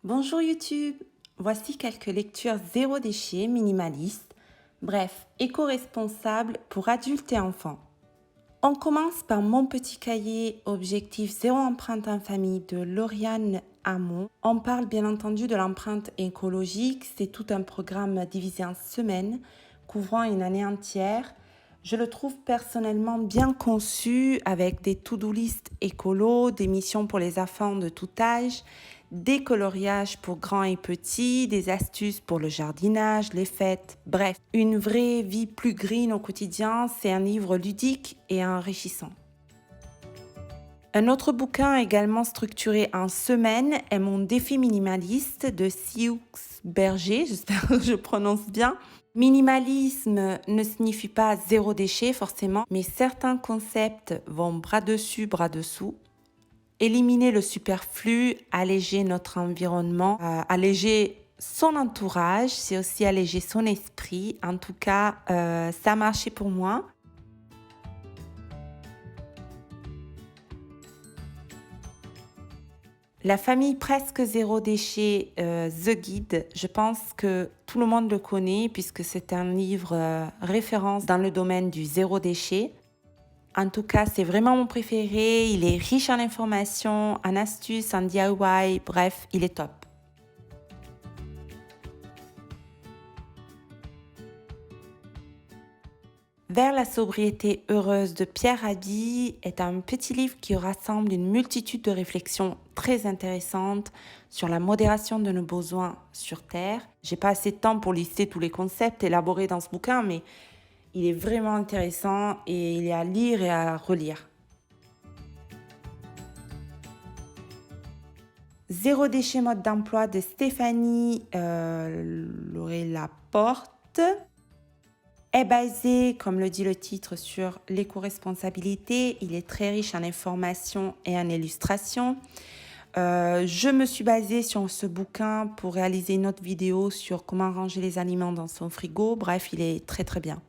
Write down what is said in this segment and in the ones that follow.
Bonjour YouTube, voici quelques lectures zéro déchet, minimalistes, bref, éco-responsables pour adultes et enfants. On commence par Mon petit cahier, objectif zéro empreinte en famille de Lauriane Hamon. On parle bien entendu de l'empreinte écologique, c'est tout un programme divisé en semaines, couvrant une année entière. Je le trouve personnellement bien conçu avec des to-do list écolo, des missions pour les enfants de tout âge, des coloriages pour grands et petits, des astuces pour le jardinage, les fêtes, bref, une vraie vie plus green au quotidien. C'est un livre ludique et enrichissant. Un autre bouquin également structuré en semaines est Mon défi minimaliste de Sioux Berger, j'espère que je prononce bien. Minimalisme ne signifie pas zéro déchet forcément, mais certains concepts vont bras dessus, bras dessous. Éliminer le superflu, alléger notre environnement, alléger son entourage, c'est aussi alléger son esprit. En tout cas, ça a marché pour moi. La famille presque zéro déchet, The Guide, je pense que tout le monde le connaît puisque c'est un livre référence dans le domaine du zéro déchet. En tout cas, c'est vraiment mon préféré. Il est riche en informations, en astuces, en DIY, bref, il est top. Vers la sobriété heureuse de Pierre Rabhi est un petit livre qui rassemble une multitude de réflexions très intéressantes sur la modération de nos besoins sur Terre. J'ai pas assez de temps pour lister tous les concepts élaborés dans ce bouquin, mais il est vraiment intéressant et il est à lire et à relire. Zéro déchet mode d'emploi de Stéphanie Laporte est basé, comme le dit le titre, sur l'éco-responsabilité. Il est très riche en informations et en illustrations. Je me suis basée sur ce bouquin pour réaliser une autre vidéo sur comment ranger les aliments dans son frigo. Bref, il est très très bien.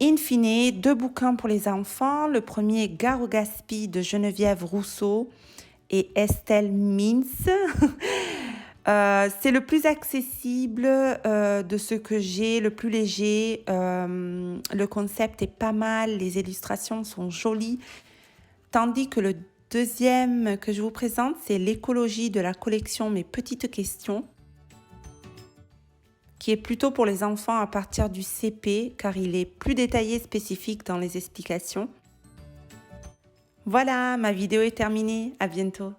In fine, 2 bouquins pour les enfants. Le premier, Gare au gaspille de Geneviève Rousseau et Estelle Mins. C'est le plus accessible de ce que j'ai, le plus léger. Le concept est pas mal, les illustrations sont jolies. Tandis que le deuxième que je vous présente, c'est L'écologie de la collection Mes petites questions, qui est plutôt pour les enfants à partir du CP, car il est plus détaillé et spécifique dans les explications. Voilà, ma vidéo est terminée. À bientôt.